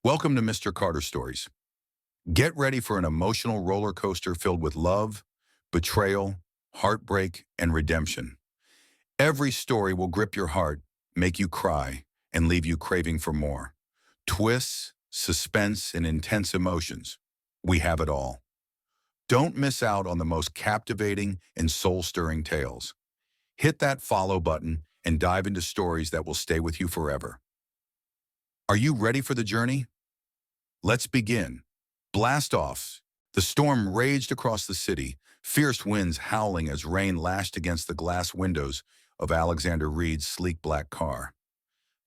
Welcome to Mr. Carter Stories. Get ready for an emotional roller coaster filled with love, betrayal, heartbreak, and redemption. Every story will grip your heart, make you cry, and leave you craving for more. Twists, suspense, and intense emotions. We have it all. Don't miss out on the most captivating and soul-stirring tales. Hit that follow button and dive into stories that will stay with you forever. Are you ready for the journey? Let's begin. Blast off. The storm raged across the city, fierce winds howling as rain lashed against the glass windows of Alexander Reid's sleek black car.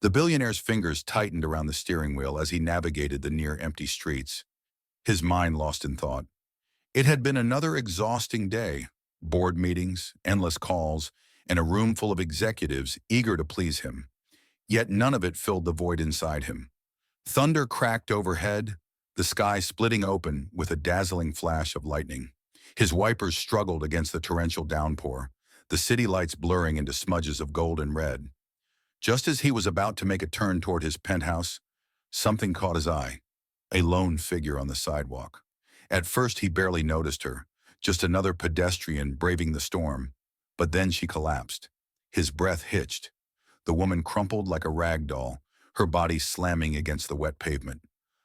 The billionaire's fingers tightened around the steering wheel as he navigated the near-empty streets, his mind lost in thought. It had been another exhausting day, board meetings, endless calls, and a room full of executives eager to please him. Yet none of it filled the void inside him. Thunder cracked overhead, the sky splitting open with a dazzling flash of lightning. His wipers struggled against the torrential downpour, the city lights blurring into smudges of gold and red. Just as he was about to make a turn toward his penthouse, something caught his eye, a lone figure on the sidewalk. At first he barely noticed her, just another pedestrian braving the storm, but then she collapsed. His breath hitched. The woman crumpled like a rag doll, her body slamming against the wet pavement.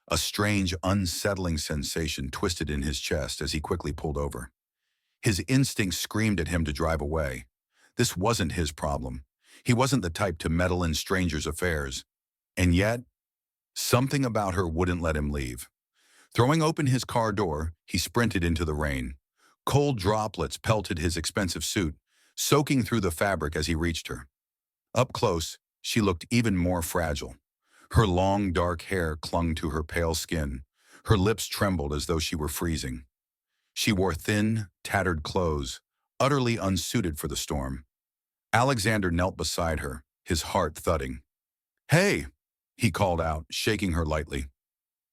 A strange, unsettling sensation twisted in his chest as he quickly pulled over. His instincts screamed at him to drive away. This wasn't his problem. He wasn't the type to meddle in strangers' affairs. And yet, something about her wouldn't let him leave. Throwing open his car door, he sprinted into the rain. Cold droplets pelted his expensive suit, soaking through the fabric as he reached her. Up close, she looked even more fragile. Her long, dark hair clung to her pale skin. Her lips trembled as though she were freezing. She wore thin, tattered clothes, utterly unsuited for the storm. Alexander knelt beside her, his heart thudding. "Hey!" he called out, shaking her lightly.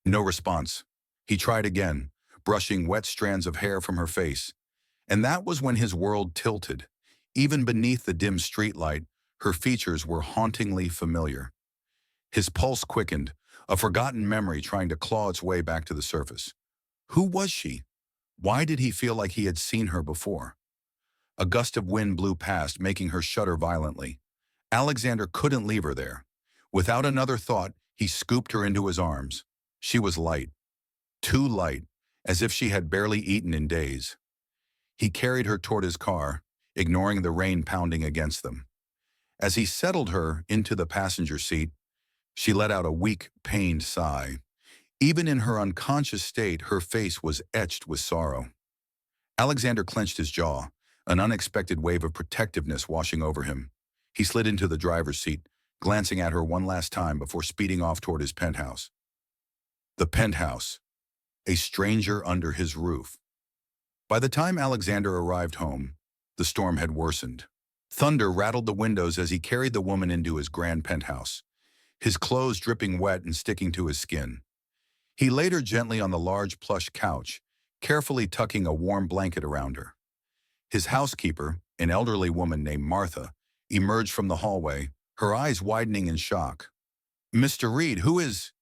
No response. He tried again, brushing wet strands of hair from her face. And that was when his world tilted. Even beneath the dim streetlight, her features were hauntingly familiar. His pulse quickened, a forgotten memory trying to claw its way back to the surface. Who was she? Why did he feel like he had seen her before? A gust of wind blew past, making her shudder violently. Alexander couldn't leave her there. Without another thought, he scooped her into his arms. She was light. Too light, as if she had barely eaten in days. He carried her toward his car, ignoring the rain pounding against them. As he settled her into the passenger seat, she let out a weak, pained sigh. Even in her unconscious state, her face was etched with sorrow. Alexander clenched his jaw, an unexpected wave of protectiveness washing over him. He slid into the driver's seat, glancing at her one last time before speeding off toward his penthouse. The penthouse. A stranger under his roof. By the time Alexander arrived home, the storm had worsened. Thunder rattled the windows as he carried the woman into his grand penthouse, his clothes dripping wet and sticking to his skin. He laid her gently on the large plush couch, carefully tucking a warm blanket around her. His housekeeper, an elderly woman named Martha, emerged from the hallway, her eyes widening in shock. "Mr. Reid, who is—"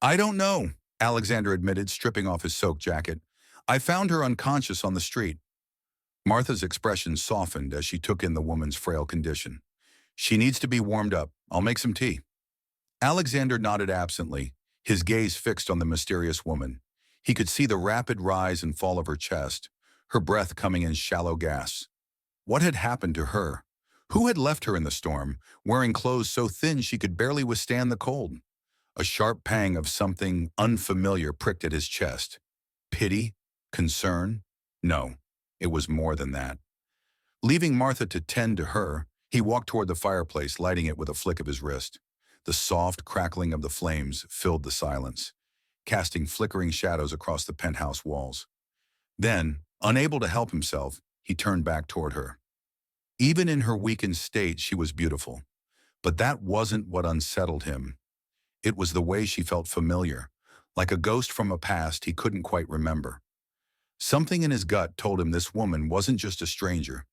"I don't know," Alexander admitted, stripping off his soaked jacket. "I found her unconscious on the street." Martha's expression softened as she took in the woman's frail condition. "She needs to be warmed up. I'll make some tea." Alexander nodded absently, his gaze fixed on the mysterious woman. He could see the rapid rise and fall of her chest, her breath coming in shallow gasps. What had happened to her? Who had left her in the storm, wearing clothes so thin she could barely withstand the cold? A sharp pang of something unfamiliar pricked at his chest. Pity? Concern? No, it was more than that. Leaving Martha to tend to her, he walked toward the fireplace, lighting it with a flick of his wrist. The soft crackling of the flames filled the silence, casting flickering shadows across the penthouse walls. Then, unable to help himself, he turned back toward her. Even in her weakened state, she was beautiful. But that wasn't what unsettled him. It was the way she felt familiar, like a ghost from a past he couldn't quite remember. Something in his gut told him this woman wasn't just a stranger.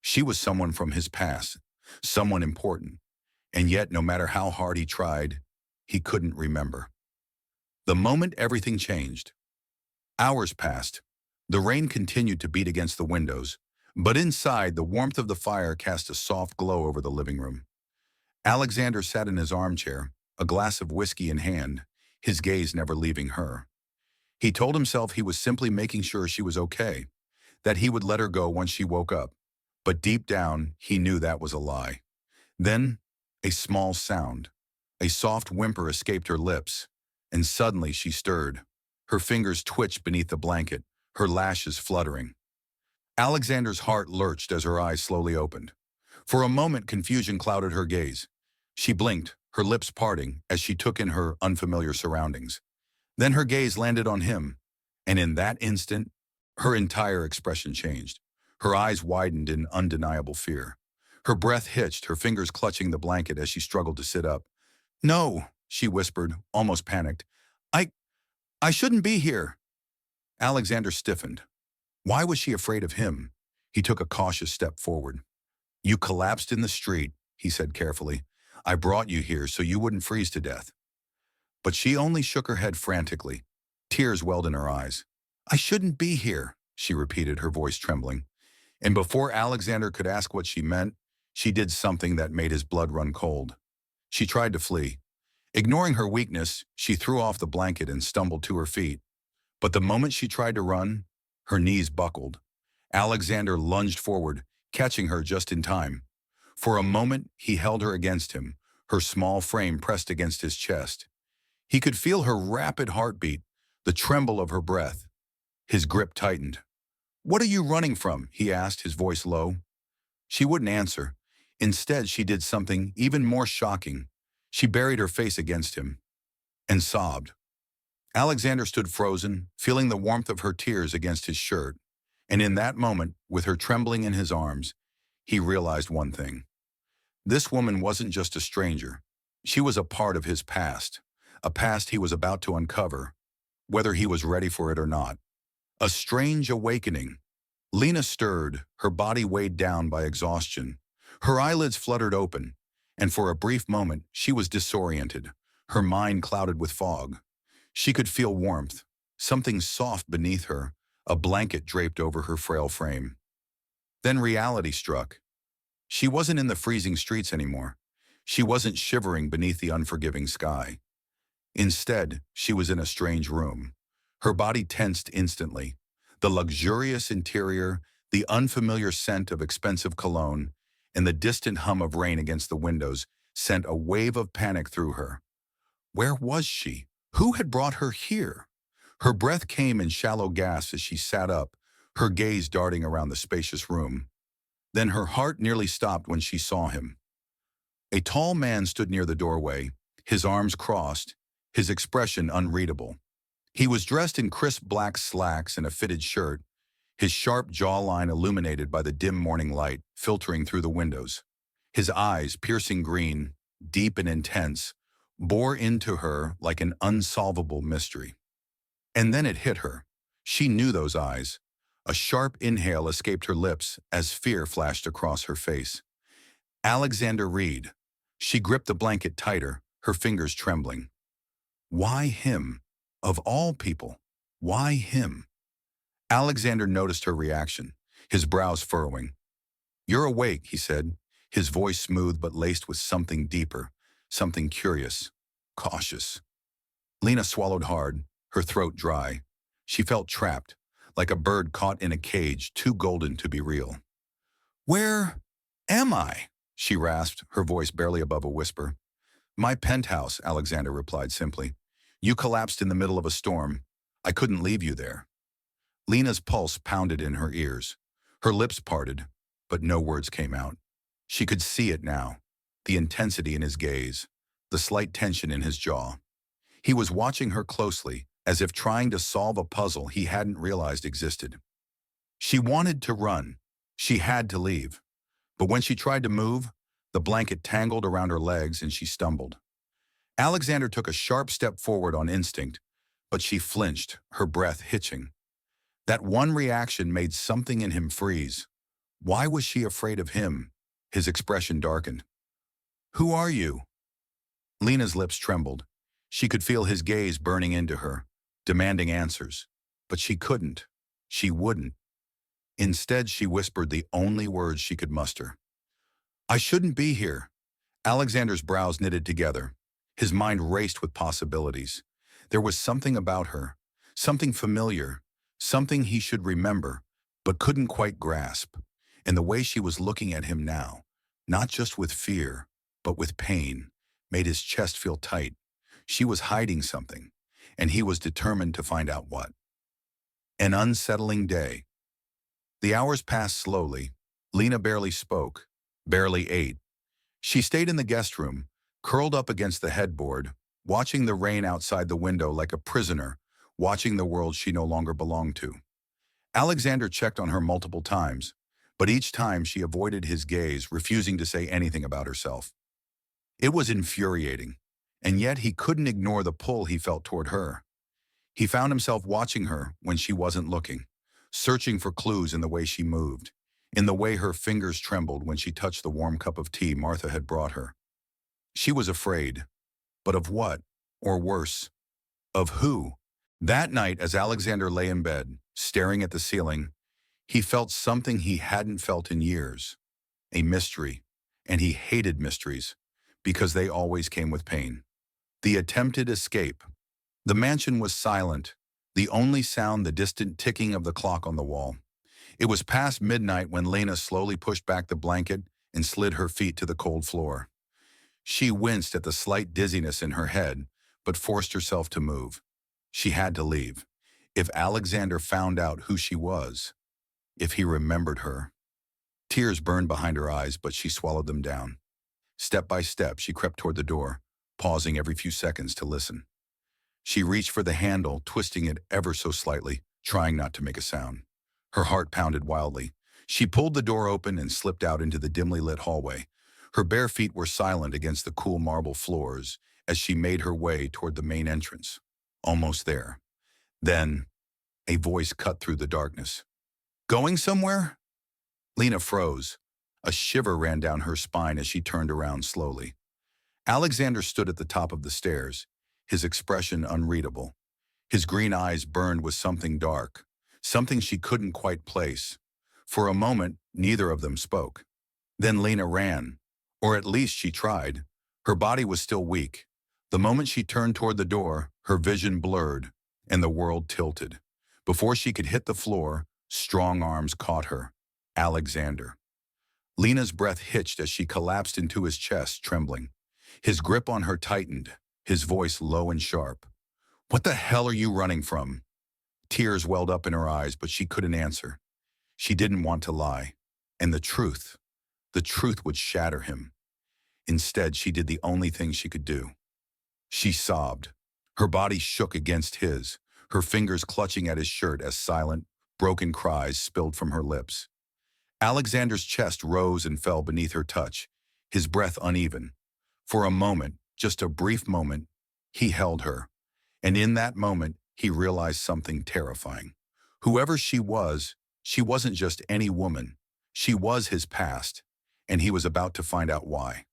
She was someone from his past, someone important. And yet, no matter how hard he tried, he couldn't remember. The moment everything changed. Hours passed. The rain continued to beat against the windows, but inside, the warmth of the fire cast a soft glow over the living room. Alexander sat in his armchair, a glass of whiskey in hand, his gaze never leaving her. He told himself he was simply making sure she was okay, that he would let her go once she woke up. But deep down, he knew that was a lie. Then, a small sound. A soft whimper escaped her lips, and suddenly she stirred. Her fingers twitched beneath the blanket, her lashes fluttering. Alexander's heart lurched as her eyes slowly opened. For a moment, confusion clouded her gaze. She blinked, her lips parting as she took in her unfamiliar surroundings. Then her gaze landed on him, and in that instant, her entire expression changed. Her eyes widened in undeniable fear. Her breath hitched, her fingers clutching the blanket as she struggled to sit up. "No," she whispered, almost panicked. I, I shouldn't be here." Alexander stiffened. Why was she afraid of him? He took a cautious step forward. "You collapsed in the street," he said carefully. "I brought you here so you wouldn't freeze to death." But she only shook her head frantically. Tears welled in her eyes. "I shouldn't be here," she repeated, her voice trembling. And before Alexander could ask what she meant, she did something that made his blood run cold. She tried to flee. Ignoring her weakness, she threw off the blanket and stumbled to her feet. But the moment she tried to run, her knees buckled. Alexander lunged forward, catching her just in time. For a moment, he held her against him, her small frame pressed against his chest. He could feel her rapid heartbeat, the tremble of her breath. His grip tightened. "What are you running from?" he asked, his voice low. She wouldn't answer. Instead, she did something even more shocking. She buried her face against him and sobbed. Alexander stood frozen, feeling the warmth of her tears against his shirt. And in that moment, with her trembling in his arms, he realized one thing. This woman wasn't just a stranger. She was a part of his past, a past he was about to uncover, whether he was ready for it or not. A strange awakening. Lena stirred, her body weighed down by exhaustion. Her eyelids fluttered open, and for a brief moment she was disoriented, her mind clouded with fog. She could feel warmth, something soft beneath her, a blanket draped over her frail frame. Then reality struck. She wasn't in the freezing streets anymore. She wasn't shivering beneath the unforgiving sky. Instead, she was in a strange room. Her body tensed instantly. The luxurious interior, the unfamiliar scent of expensive cologne, and the distant hum of rain against the windows sent a wave of panic through her. Where was she? Who had brought her here? Her breath came in shallow gasps as she sat up, her gaze darting around the spacious room. Then her heart nearly stopped when she saw him. A tall man stood near the doorway, his arms crossed, his expression unreadable. He was dressed in crisp black slacks and a fitted shirt, his sharp jawline illuminated by the dim morning light filtering through the windows. His eyes, piercing green, deep and intense, bore into her like an unsolvable mystery. And then it hit her. She knew those eyes. A sharp inhale escaped her lips as fear flashed across her face. Alexander Reid. She gripped the blanket tighter, her fingers trembling. Why him? Of all people, why him? Alexander noticed her reaction, his brows furrowing. "You're awake," he said, his voice smooth but laced with something deeper, something curious, cautious. Lena swallowed hard, her throat dry. She felt trapped, like a bird caught in a cage too golden to be real. "Where am I?" she rasped, her voice barely above a whisper. "My penthouse," Alexander replied simply. "You collapsed in the middle of a storm. I couldn't leave you there." Lena's pulse pounded in her ears. Her lips parted, but no words came out. She could see it now, the intensity in his gaze, the slight tension in his jaw. He was watching her closely, as if trying to solve a puzzle he hadn't realized existed. She wanted to run. She had to leave. But when she tried to move, the blanket tangled around her legs and she stumbled. Alexander took a sharp step forward on instinct, but she flinched, her breath hitching. That one reaction made something in him freeze. Why was she afraid of him? His expression darkened. "Who are you?" Lena's lips trembled. She could feel his gaze burning into her, demanding answers. But she couldn't. She wouldn't. Instead, she whispered the only words she could muster. I shouldn't be here. Alexander's brows knitted together. His mind raced with possibilities. There was something about her, something familiar, something he should remember, but couldn't quite grasp. And the way she was looking at him now, not just with fear, but with pain, made his chest feel tight. She was hiding something, and he was determined to find out what. An unsettling day. The hours passed slowly. Lena barely spoke, barely ate. She stayed in the guest room, curled up against the headboard, watching the rain outside the window like a prisoner, watching the world she no longer belonged to. Alexander checked on her multiple times, but each time she avoided his gaze, refusing to say anything about herself. It was infuriating, and yet he couldn't ignore the pull he felt toward her. He found himself watching her when she wasn't looking, searching for clues in the way she moved, in the way her fingers trembled when she touched the warm cup of tea Martha had brought her. She was afraid. But of what? Or worse, of who? That night, as Alexander lay in bed, staring at the ceiling, he felt something he hadn't felt in years. A mystery. And he hated mysteries, because they always came with pain. The attempted escape. The mansion was silent, the only sound the distant ticking of the clock on the wall. It was past midnight when Lena slowly pushed back the blanket and slid her feet to the cold floor. She winced at the slight dizziness in her head, but forced herself to move. She had to leave. If Alexander found out who she was, if he remembered her. Tears burned behind her eyes, but she swallowed them down. Step by step, she crept toward the door, pausing every few seconds to listen. She reached for the handle, twisting it ever so slightly, trying not to make a sound. Her heart pounded wildly. She pulled the door open and slipped out into the dimly lit hallway. Her bare feet were silent against the cool marble floors as she made her way toward the main entrance. Almost there. Then, a voice cut through the darkness. Going somewhere? Lena froze. A shiver ran down her spine as she turned around slowly. Alexander stood at the top of the stairs, his expression unreadable. His green eyes burned with something dark, something she couldn't quite place. For a moment, neither of them spoke. Then Lena ran, or at least she tried. Her body was still weak. The moment she turned toward the door, her vision blurred, and the world tilted. Before she could hit the floor, strong arms caught her. Alexander. Lena's breath hitched as she collapsed into his chest, trembling. His grip on her tightened, his voice low and sharp. What the hell are you running from? Tears welled up in her eyes, but she couldn't answer. She didn't want to lie. And the truth would shatter him. Instead, she did the only thing she could do. She sobbed. Her body shook against his, her fingers clutching at his shirt as silent, broken cries spilled from her lips. Alexander's chest rose and fell beneath her touch, his breath uneven. For a moment, just a brief moment, he held her. And in that moment, he realized something terrifying. Whoever she wasn't just any woman. She was his past, and he was about to find out why.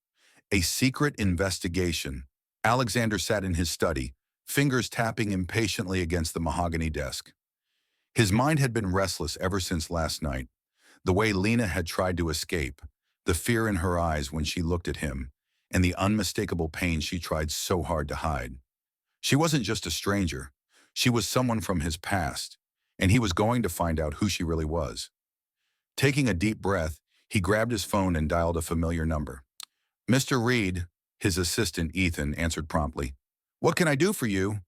A secret investigation. Alexander sat in his study, fingers tapping impatiently against the mahogany desk. His mind had been restless ever since last night. The way Lena had tried to escape, the fear in her eyes when she looked at him, and the unmistakable pain she tried so hard to hide. She wasn't just a stranger. She was someone from his past, and he was going to find out who she really was. Taking a deep breath, he grabbed his phone and dialed a familiar number. Mr. Reid, his assistant Ethan answered promptly. What can I do for you?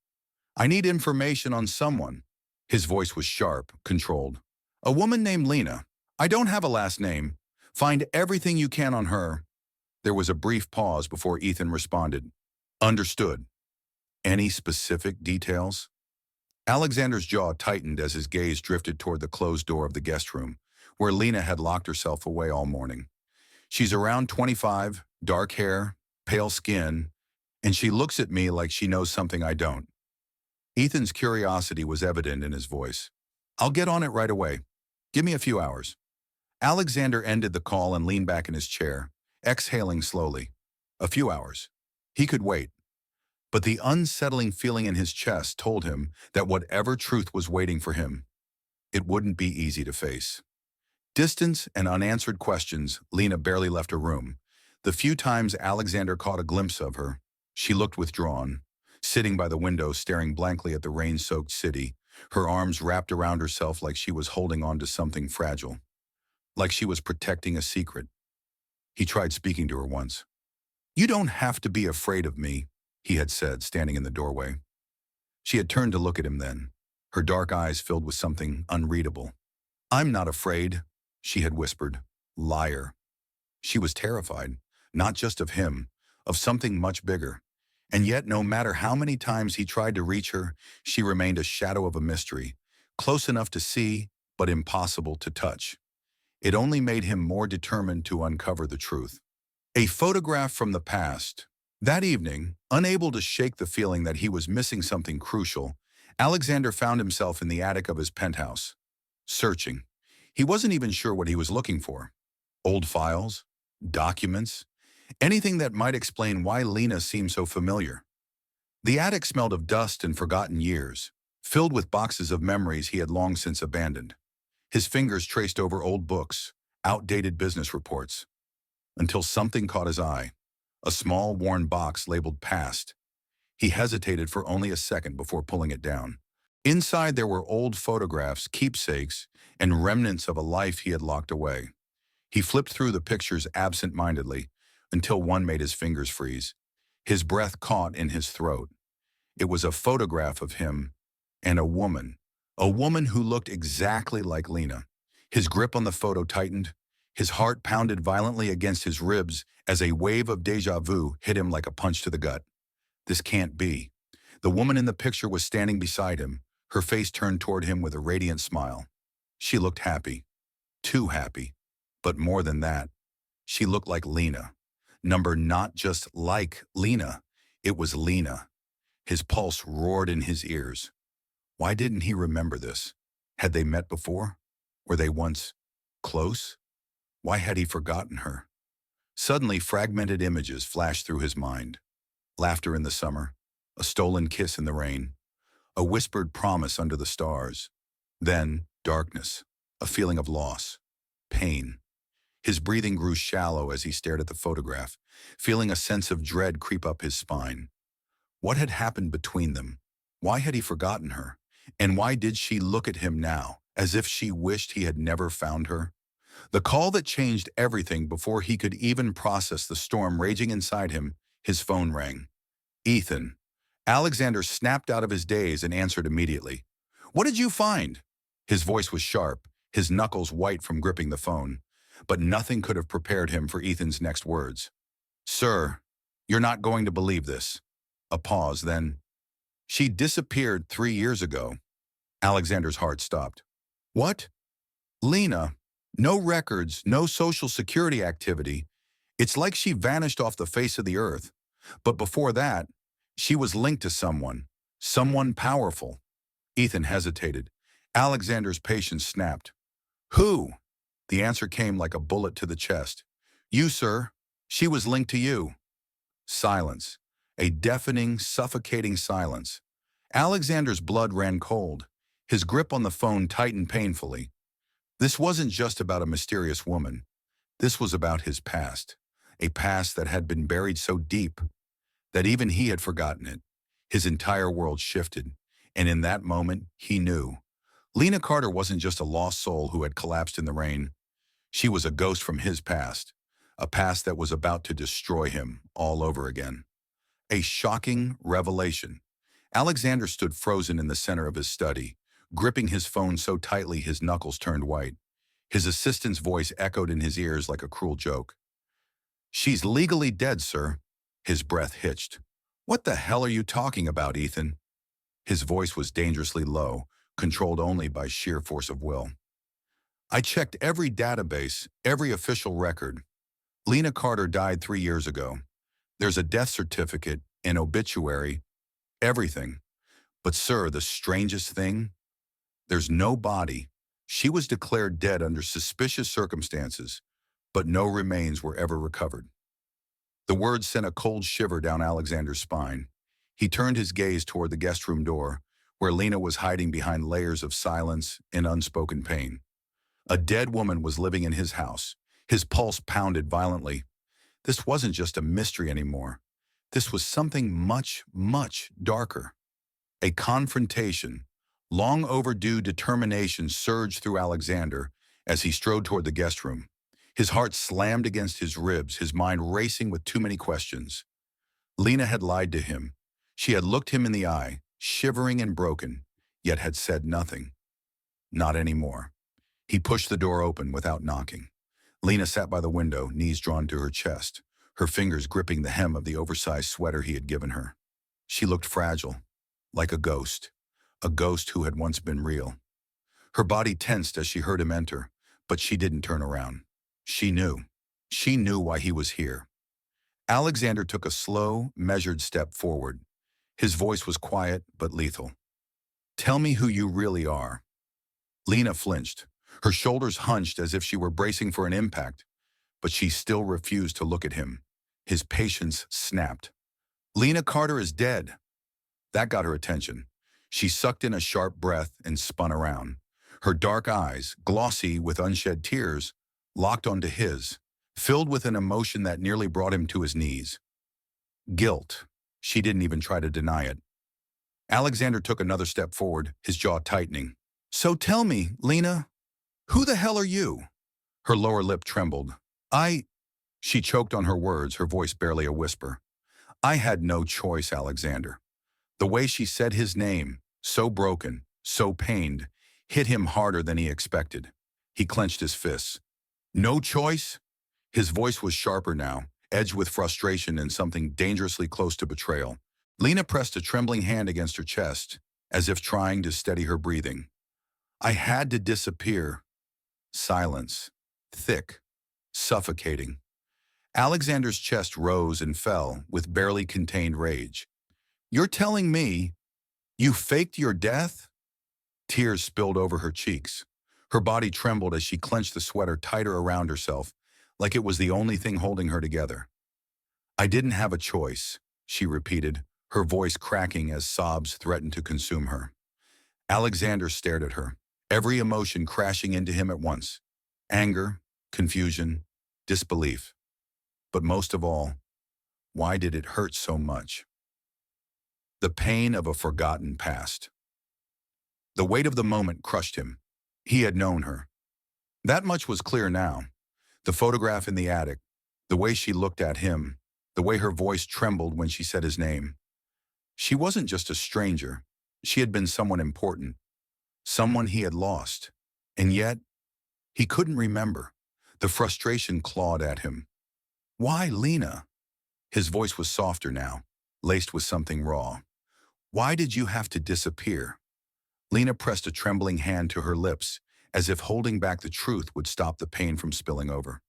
I need information on someone. His voice was sharp, controlled. A woman named Lena. I don't have a last name. Find everything you can on her. There was a brief pause before Ethan responded. Understood. Any specific details? Alexander's jaw tightened as his gaze drifted toward the closed door of the guest room, where Lena had locked herself away all morning. She's around 25, dark hair, pale skin, and she looks at me like she knows something I don't. Ethan's curiosity was evident in his voice. I'll get on it right away. Give me a few hours. Alexander ended the call and leaned back in his chair, exhaling slowly. A few hours. He could wait. But the unsettling feeling in his chest told him that whatever truth was waiting for him, it wouldn't be easy to face. Distance and unanswered questions, Lena barely left her room. The few times Alexander caught a glimpse of her, she looked withdrawn, sitting by the window staring blankly at the rain-soaked city, her arms wrapped around herself like she was holding on to something fragile, like she was protecting a secret. He tried speaking to her once. "You don't have to be afraid of me," he had said, standing in the doorway. She had turned to look at him then, her dark eyes filled with something unreadable. "I'm not afraid," she had whispered. Liar. She was terrified, not just of him, of something much bigger. And yet, no matter how many times he tried to reach her, she remained a shadow of a mystery, close enough to see, but impossible to touch. It only made him more determined to uncover the truth. A photograph from the past. That evening, unable to shake the feeling that he was missing something crucial, Alexander found himself in the attic of his penthouse, searching. He wasn't even sure what he was looking for. Old files? Documents? Anything that might explain why Lena seemed so familiar. The attic smelled of dust and forgotten years, filled with boxes of memories he had long since abandoned. His fingers traced over old books, outdated business reports, until something caught his eye. A small, worn box labeled Past. He hesitated for only a second before pulling it down. Inside there were old photographs, keepsakes, and remnants of a life he had locked away. He flipped through the pictures absent-mindedly until one made his fingers freeze. His breath caught in his throat. It was a photograph of him and a woman who looked exactly like Lena. His grip on the photo tightened. His heart pounded violently against his ribs as a wave of déjà vu hit him like a punch to the gut. This can't be. The woman in the picture was standing beside him, her face turned toward him with a radiant smile. She looked happy. Too happy. But more than that, she looked like Lena. Not just like Lena. It was Lena. His pulse roared in his ears. Why didn't he remember this? Had they met before? Were they once close? Why had he forgotten her? Suddenly, fragmented images flashed through his mind. Laughter in the summer, a stolen kiss in the rain, a whispered promise under the stars. Then, darkness, a feeling of loss, pain. His breathing grew shallow as he stared at the photograph, feeling a sense of dread creep up his spine. What had happened between them? Why had he forgotten her? And why did she look at him now, as if she wished he had never found her? The call that changed everything before he could even process the storm raging inside him, his phone rang. Ethan. Alexander snapped out of his daze and answered immediately. "What did you find?" His voice was sharp, his knuckles white from gripping the phone. But nothing could have prepared him for Ethan's next words. "Sir, you're not going to believe this." A pause, then. "She disappeared 3 years ago." Alexander's heart stopped. "What?" "Lena. No records, no social security activity. It's like she vanished off the face of the earth. But before that, she was linked to someone powerful." Ethan hesitated. Alexander's patience snapped. "Who?" The answer came like a bullet to the chest. "You, sir. She was linked to you." Silence. A deafening, suffocating silence. Alexander's blood ran cold. His grip on the phone tightened painfully. This wasn't just about a mysterious woman. This was about his past. A past that had been buried so deep that even he had forgotten it. His entire world shifted, and in that moment, he knew. Lena Carter wasn't just a lost soul who had collapsed in the rain. She was a ghost from his past, a past that was about to destroy him all over again. A shocking revelation. Alexander stood frozen in the center of his study, gripping his phone so tightly his knuckles turned white. His assistant's voice echoed in his ears like a cruel joke. "She's legally dead, sir." His breath hitched. "What the hell are you talking about, Ethan?" His voice was dangerously low, controlled only by sheer force of will. "I checked every database, every official record. Lena Carter died 3 years ago. There's a death certificate, an obituary, everything. But sir, the strangest thing? There's no body. She was declared dead under suspicious circumstances, but no remains were ever recovered." The words sent a cold shiver down Alexander's spine. He turned his gaze toward the guest room door, where Lena was hiding behind layers of silence and unspoken pain. A dead woman was living in his house. His pulse pounded violently. This wasn't just a mystery anymore. This was something much, much darker. A confrontation, long overdue determination surged through Alexander as he strode toward the guest room. His heart slammed against his ribs, his mind racing with too many questions. Lena had lied to him. She had looked him in the eye, shivering and broken, yet had said nothing. Not anymore. He pushed the door open without knocking. Lena sat by the window, knees drawn to her chest, her fingers gripping the hem of the oversized sweater he had given her. She looked fragile, like a ghost who had once been real. Her body tensed as she heard him enter, but she didn't turn around. She knew. She knew why he was here. Alexander took a slow, measured step forward. His voice was quiet but lethal. "Tell me who you really are." Lena flinched. Her shoulders hunched as if she were bracing for an impact, but she still refused to look at him. His patience snapped. "Lena Carter is dead." That got her attention. She sucked in a sharp breath and spun around. Her dark eyes, glossy with unshed tears, locked onto his, filled with an emotion that nearly brought him to his knees. Guilt. She didn't even try to deny it. Alexander took another step forward, his jaw tightening. "So tell me, Lena, who the hell are you?" Her lower lip trembled. She choked on her words, her voice barely a whisper. "I had no choice, Alexander." The way she said his name, so broken, so pained, hit him harder than he expected. He clenched his fists. "No choice?" His voice was sharper now, edged with frustration and something dangerously close to betrayal. Lena pressed a trembling hand against her chest, as if trying to steady her breathing. "I had to disappear." Silence. Thick. Suffocating. Alexander's chest rose and fell with barely contained rage. "You're telling me you faked your death?" Tears spilled over her cheeks. Her body trembled as she clenched the sweater tighter around herself, like it was the only thing holding her together. "I didn't have a choice," she repeated, her voice cracking as sobs threatened to consume her. Alexander stared at her, every emotion crashing into him at once. Anger, confusion, disbelief. But most of all, why did it hurt so much? The pain of a forgotten past. The weight of the moment crushed him. He had known her. That much was clear now. The photograph in the attic, the way she looked at him, the way her voice trembled when she said his name. She wasn't just a stranger. She had been someone important, someone he had lost. And yet, he couldn't remember. The frustration clawed at him. "Why, Lena?" His voice was softer now, laced with something raw. "Why did you have to disappear?" Lena pressed a trembling hand to her lips, as if holding back the truth would stop the pain from spilling over.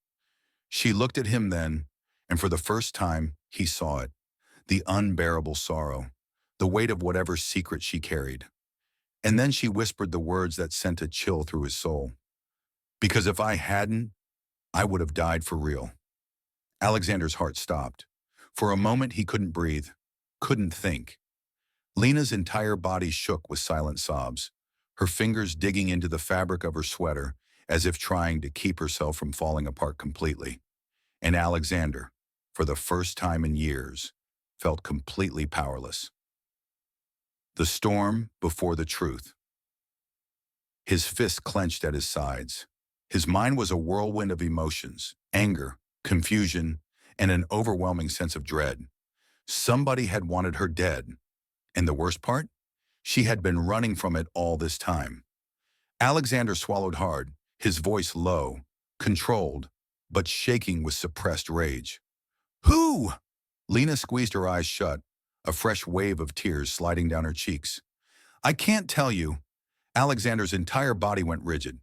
She looked at him then, and for the first time, he saw it. The unbearable sorrow, the weight of whatever secret she carried. And then she whispered the words that sent a chill through his soul. "Because if I hadn't, I would have died for real." Alexander's heart stopped. For a moment, he couldn't breathe, couldn't think. Lena's entire body shook with silent sobs, her fingers digging into the fabric of her sweater as if trying to keep herself from falling apart completely. And Alexander, for the first time in years, felt completely powerless. The storm before the truth. His fists clenched at his sides. His mind was a whirlwind of emotions, anger, confusion, and an overwhelming sense of dread. Somebody had wanted her dead. And the worst part? She had been running from it all this time. Alexander swallowed hard, his voice low, controlled, but shaking with suppressed rage. "Who?" Lena squeezed her eyes shut, a fresh wave of tears sliding down her cheeks. "I can't tell you." Alexander's entire body went rigid.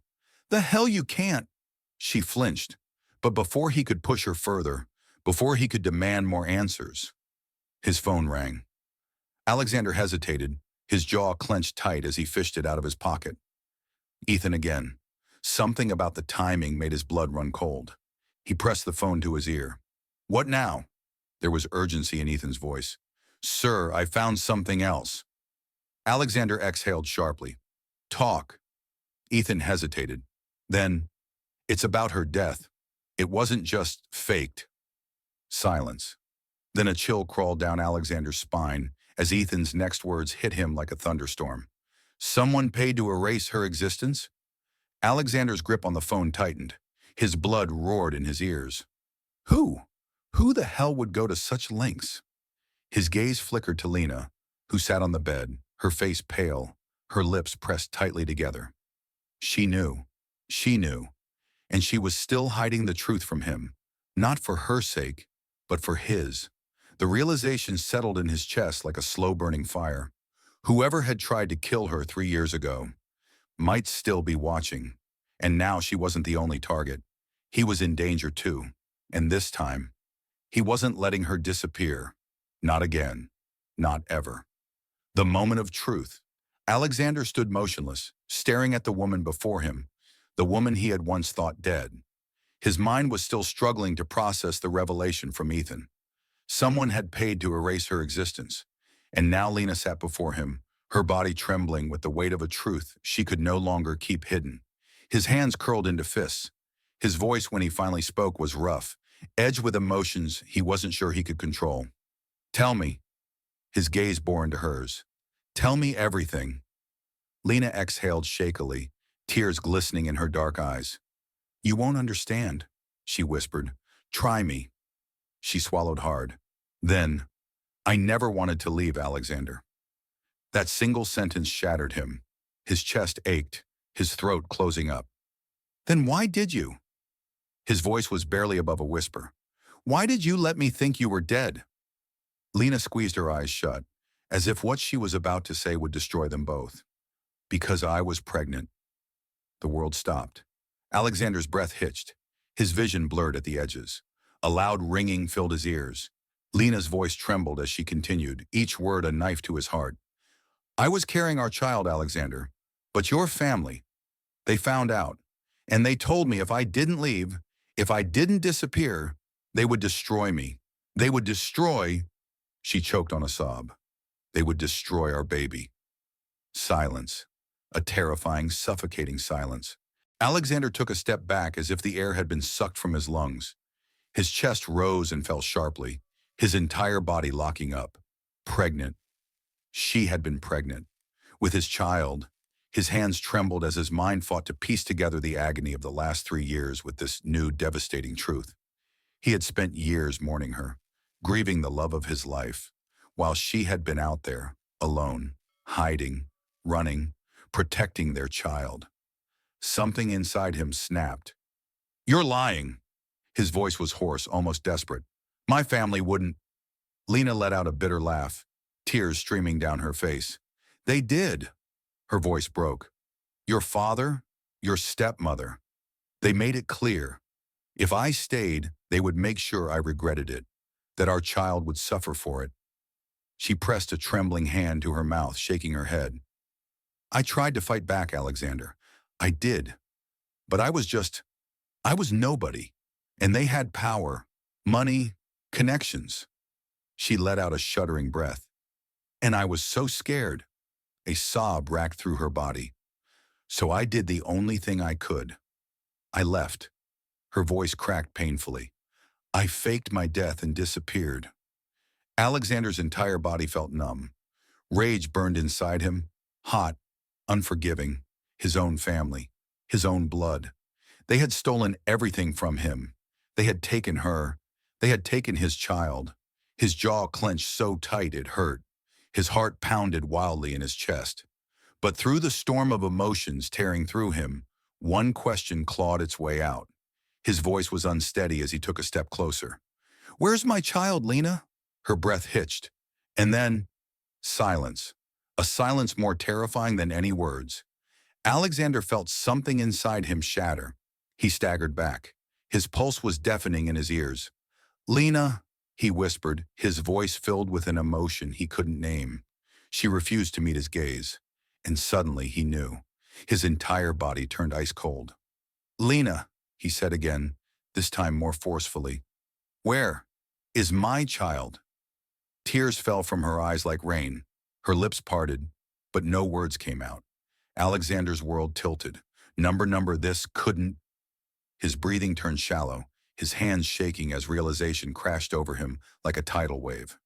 "The hell you can't." She flinched, but before he could push her further, before he could demand more answers, his phone rang. Alexander hesitated, his jaw clenched tight as he fished it out of his pocket. Ethan again. Something about the timing made his blood run cold. He pressed the phone to his ear. "What now?" There was urgency in Ethan's voice. Sir, I found something else. Alexander exhaled sharply. Talk. Ethan hesitated. Then, it's about her death. It wasn't just faked. Silence. Then a chill crawled down Alexander's spine as Ethan's next words hit him like a thunderstorm. Someone paid to erase her existence? Alexander's grip on the phone tightened. His blood roared in his ears. Who? Who the hell would go to such lengths? His gaze flickered to Lena, who sat on the bed, her face pale, her lips pressed tightly together. She knew. She knew. And she was still hiding the truth from him, not for her sake, but for his. The realization settled in his chest like a slow-burning fire. Whoever had tried to kill her 3 years ago might still be watching, and now she wasn't the only target. He was in danger too, and this time, he wasn't letting her disappear. Not again. Not ever. The moment of truth. Alexander stood motionless, staring at the woman before him, the woman he had once thought dead. His mind was still struggling to process the revelation from Ethan. Someone had paid to erase her existence, and now Lena sat before him, her body trembling with the weight of a truth she could no longer keep hidden. His hands curled into fists. His voice when he finally spoke was rough, edged with emotions he wasn't sure he could control. Tell me. His gaze bore into hers. Tell me everything. Lena exhaled shakily, tears glistening in her dark eyes. You won't understand, she whispered. Try me. She swallowed hard. Then, I never wanted to leave Alexander. That single sentence shattered him. His chest ached, his throat closing up. Then why did you? His voice was barely above a whisper. Why did you let me think you were dead? Lena squeezed her eyes shut, as if what she was about to say would destroy them both. Because I was pregnant. The world stopped. Alexander's breath hitched. His vision blurred at the edges. A loud ringing filled his ears. Lena's voice trembled as she continued, each word a knife to his heart. I was carrying our child, Alexander, but your family, they found out, and they told me if I didn't leave, if I didn't disappear, they would destroy me. They would destroy, she choked on a sob. They would destroy our baby. Silence. A terrifying, suffocating silence. Alexander took a step back as if the air had been sucked from his lungs. His chest rose and fell sharply, his entire body locking up. Pregnant. She had been pregnant. With his child, his hands trembled as his mind fought to piece together the agony of the last 3 years with this new devastating truth. He had spent years mourning her, grieving the love of his life, while she had been out there, alone, hiding, running, protecting their child. Something inside him snapped. You're lying. His voice was hoarse, almost desperate. My family wouldn't. Lena let out a bitter laugh, tears streaming down her face. They did. Her voice broke. Your father, your stepmother. They made it clear. If I stayed, they would make sure I regretted it, that our child would suffer for it. She pressed a trembling hand to her mouth, shaking her head. I tried to fight back, Alexander. I did. But I was nobody. And they had power, money, connections. She let out a shuddering breath. And I was so scared. A sob racked through her body. So I did the only thing I could. I left. Her voice cracked painfully. I faked my death and disappeared. Alexander's entire body felt numb. Rage burned inside him, hot, unforgiving. His own family, his own blood. They had stolen everything from him. They had taken her. They had taken his child. His jaw clenched so tight it hurt. His heart pounded wildly in his chest. But through the storm of emotions tearing through him, one question clawed its way out. His voice was unsteady as he took a step closer. Where's my child, Lena? Her breath hitched. And then, silence. A silence more terrifying than any words. Alexander felt something inside him shatter. He staggered back. His pulse was deafening in his ears. Lena, he whispered, his voice filled with an emotion he couldn't name. She refused to meet his gaze. And suddenly he knew. His entire body turned ice cold. Lena, he said again, this time more forcefully. Where is my child? Tears fell from her eyes like rain. Her lips parted, but no words came out. Alexander's world tilted. Number, this couldn't. His breathing turned shallow, his hands shaking as realization crashed over him like a tidal wave.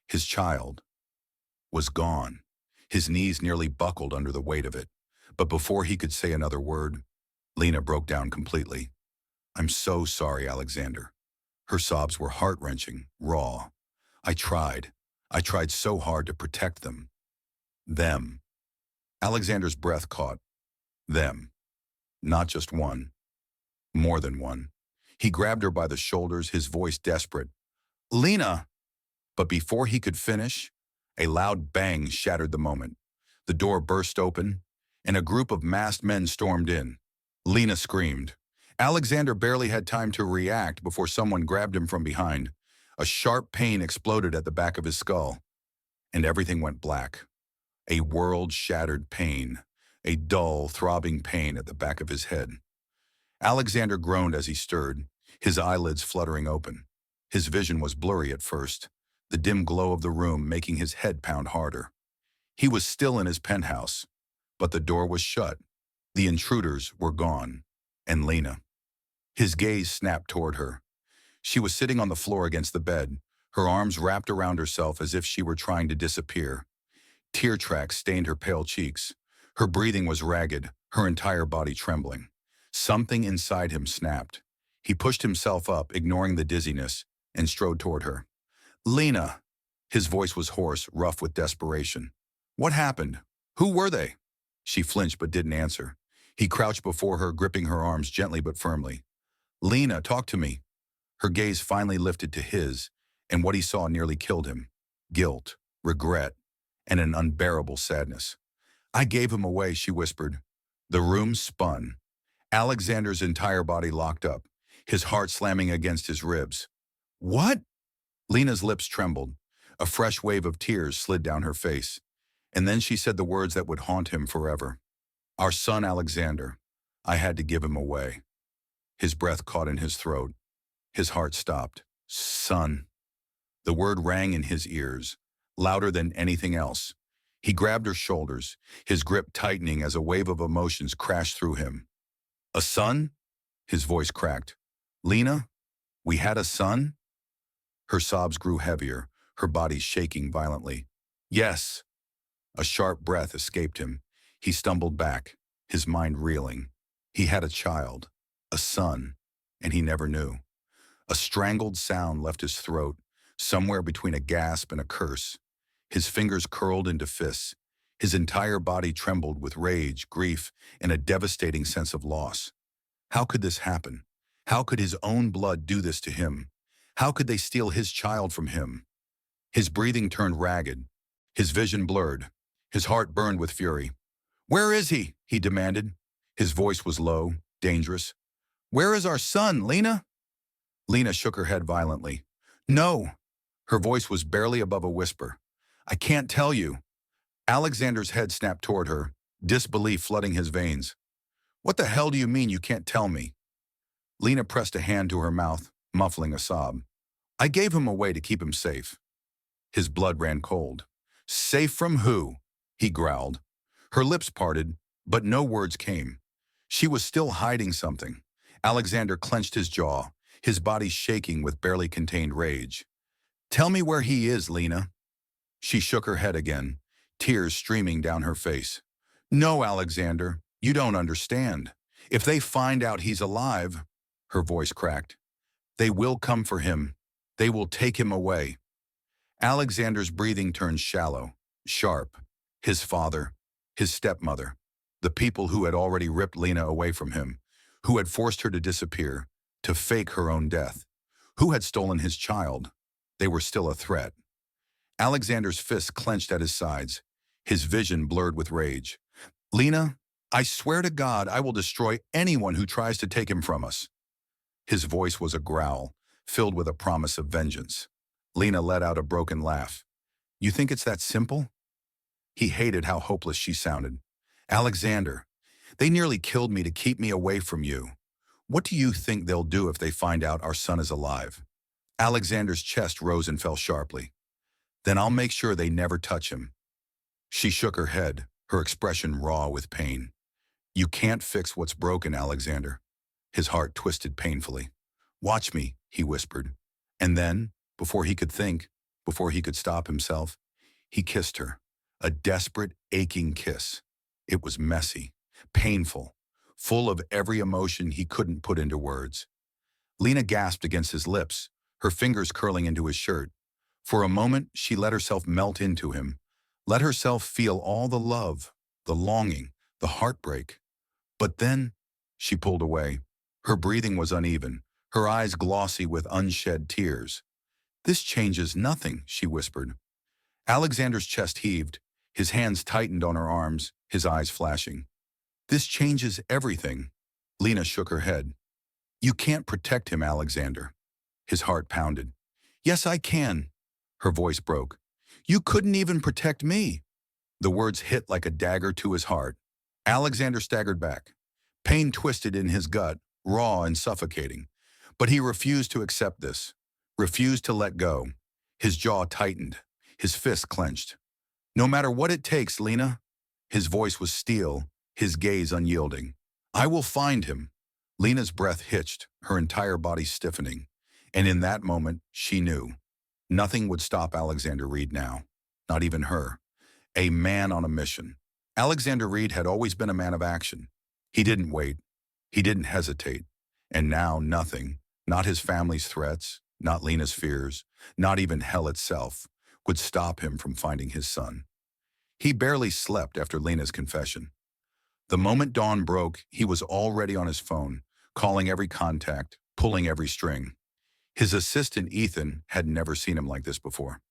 His child was gone. His knees nearly buckled under the weight of it. But before he could say another word, Lena broke down completely. "I'm so sorry, Alexander." Her sobs were heart-wrenching, raw. I tried. I tried so hard to protect them. Them. Alexander's breath caught. Them. Not just one. More than one. He grabbed her by the shoulders, his voice desperate. "Lena!" But before he could finish, a loud bang shattered the moment. The door burst open, and a group of masked men stormed in. Lena screamed. Alexander barely had time to react before someone grabbed him from behind. A sharp pain exploded at the back of his skull, and everything went black. A world-shattered pain, a dull, throbbing pain at the back of his head. Alexander groaned as he stirred, his eyelids fluttering open. His vision was blurry at first, the dim glow of the room making his head pound harder. He was still in his penthouse, but the door was shut. The intruders were gone, and Lena. His gaze snapped toward her. She was sitting on the floor against the bed, her arms wrapped around herself as if she were trying to disappear. Tear tracks stained her pale cheeks. Her breathing was ragged, her entire body trembling. Something inside him snapped. He pushed himself up, ignoring the dizziness, and strode toward her. "Lena!" His voice was hoarse, rough with desperation. "What happened? Who were they?" She flinched but didn't answer. He crouched before her, gripping her arms gently but firmly. "Lena, talk to me." Her gaze finally lifted to his, and what he saw nearly killed him. Guilt, regret, and an unbearable sadness. "I gave him away," she whispered. The room spun. Alexander's entire body locked up, his heart slamming against his ribs. "What?" Lena's lips trembled. A fresh wave of tears slid down her face. And then she said the words that would haunt him forever. "Our son Alexander. I had to give him away." His breath caught in his throat. His heart stopped. "Son." The word rang in his ears, louder than anything else. He grabbed her shoulders, his grip tightening as a wave of emotions crashed through him. "A son?" His voice cracked. "Lena, we had a son?" Her sobs grew heavier, her body shaking violently. "Yes." A sharp breath escaped him. He stumbled back, his mind reeling. He had a child, a son, and he never knew. A strangled sound left his throat, somewhere between a gasp and a curse. His fingers curled into fists. His entire body trembled with rage, grief, and a devastating sense of loss. How could this happen? How could his own blood do this to him? How could they steal his child from him? His breathing turned ragged. His vision blurred. His heart burned with fury. "Where is he?" he demanded. His voice was low, dangerous. "Where is our son, Lena?" Lena shook her head violently. "No." Her voice was barely above a whisper. "I can't tell you." Alexander's head snapped toward her, disbelief flooding his veins. "What the hell do you mean you can't tell me?" Lena pressed a hand to her mouth, muffling a sob. "I gave him away to keep him safe." His blood ran cold. "Safe from who?" he growled. Her lips parted, but no words came. She was still hiding something. Alexander clenched his jaw, his body shaking with barely contained rage. "Tell me where he is, Lena." She shook her head again, tears streaming down her face. "No, Alexander, you don't understand. If they find out he's alive," her voice cracked, "they will come for him. They will take him away." Alexander's breathing turned shallow, sharp. His father, his stepmother, the people who had already ripped Lena away from him, who had forced her to disappear, to fake her own death, who had stolen his child. They were still a threat. Alexander's fists clenched at his sides, his vision blurred with rage. "Lena, I swear to God I will destroy anyone who tries to take him from us." His voice was a growl, filled with a promise of vengeance. Lena let out a broken laugh. "You think it's that simple?" He hated how hopeless she sounded. "Alexander, they nearly killed me to keep me away from you. What do you think they'll do if they find out our son is alive?" Alexander's chest rose and fell sharply. Then I'll make sure they never touch him. She shook her head, her expression raw with pain. You can't fix what's broken, Alexander. His heart twisted painfully. Watch me, he whispered. And then, before he could think, before he could stop himself, he kissed her. A desperate, aching kiss. It was messy, painful, full of every emotion he couldn't put into words. Lena gasped against his lips, her fingers curling into his shirt. For a moment, she let herself melt into him, let herself feel all the love, the longing, the heartbreak. But then, she pulled away. Her breathing was uneven, her eyes glossy with unshed tears. This changes nothing, she whispered. Alexander's chest heaved, his hands tightened on her arms, his eyes flashing. This changes everything. Lena shook her head. You can't protect him, Alexander. His heart pounded. Yes, I can. Her voice broke. You couldn't even protect me. The words hit like a dagger to his heart. Alexander staggered back. Pain twisted in his gut, raw and suffocating. But he refused to accept this, refused to let go. His jaw tightened, his fists clenched. No matter what it takes, Lena. His voice was steel, his gaze unyielding. I will find him. Lena's breath hitched, her entire body stiffening. And in that moment, she knew. Nothing would stop Alexander Reid now. Not even her. A man on a mission. Alexander Reid had always been a man of action. He didn't wait. He didn't hesitate. And now nothing, not his family's threats, not Lena's fears, not even hell itself, would stop him from finding his son. He barely slept after Lena's confession. The moment dawn broke, he was already on his phone, calling every contact, pulling every string. His assistant, Ethan, had never seen him like this before.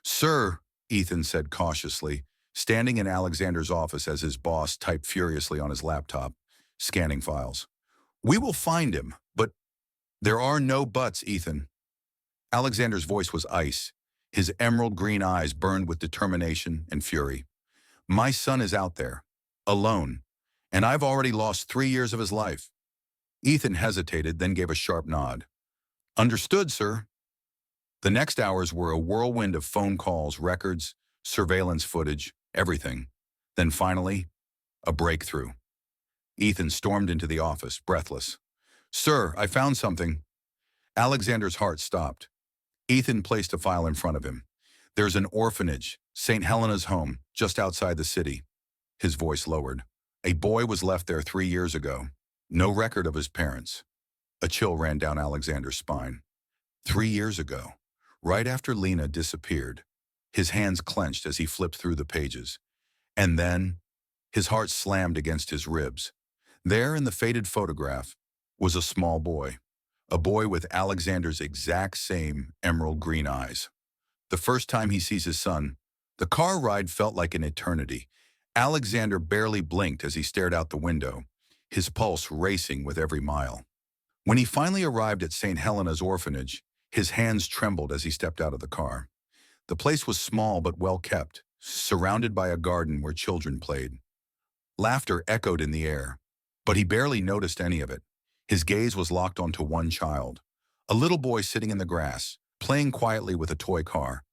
Sir, Ethan said cautiously, standing in Alexander's office as his boss typed furiously on his laptop, scanning files. We will find him, but there are no buts, Ethan. Alexander's voice was ice. His emerald green eyes burned with determination and fury. My son is out there, alone, and I've already lost 3 years of his life. Ethan hesitated, then gave a sharp nod. Understood, sir. The next hours were a whirlwind of phone calls, records, surveillance footage, everything. Then finally, a breakthrough. Ethan stormed into the office, breathless. Sir, I found something. Alexander's heart stopped. Ethan placed a file in front of him. There's an orphanage, St. Helena's home, just outside the city. His voice lowered. A boy was left there 3 years ago. No record of his parents. A chill ran down Alexander's spine. 3 years ago, right after Lena disappeared. His hands clenched as he flipped through the pages. And then, his heart slammed against his ribs. There in the faded photograph was a small boy. A boy with Alexander's exact same emerald green eyes. The first time he sees his son, the car ride felt like an eternity. Alexander barely blinked as he stared out the window, his pulse racing with every mile. When he finally arrived at St. Helena's orphanage, his hands trembled as he stepped out of the car. The place was small but well kept, surrounded by a garden where children played. Laughter echoed in the air, but he barely noticed any of it. His gaze was locked onto one child, a little boy sitting in the grass, playing quietly with a toy car.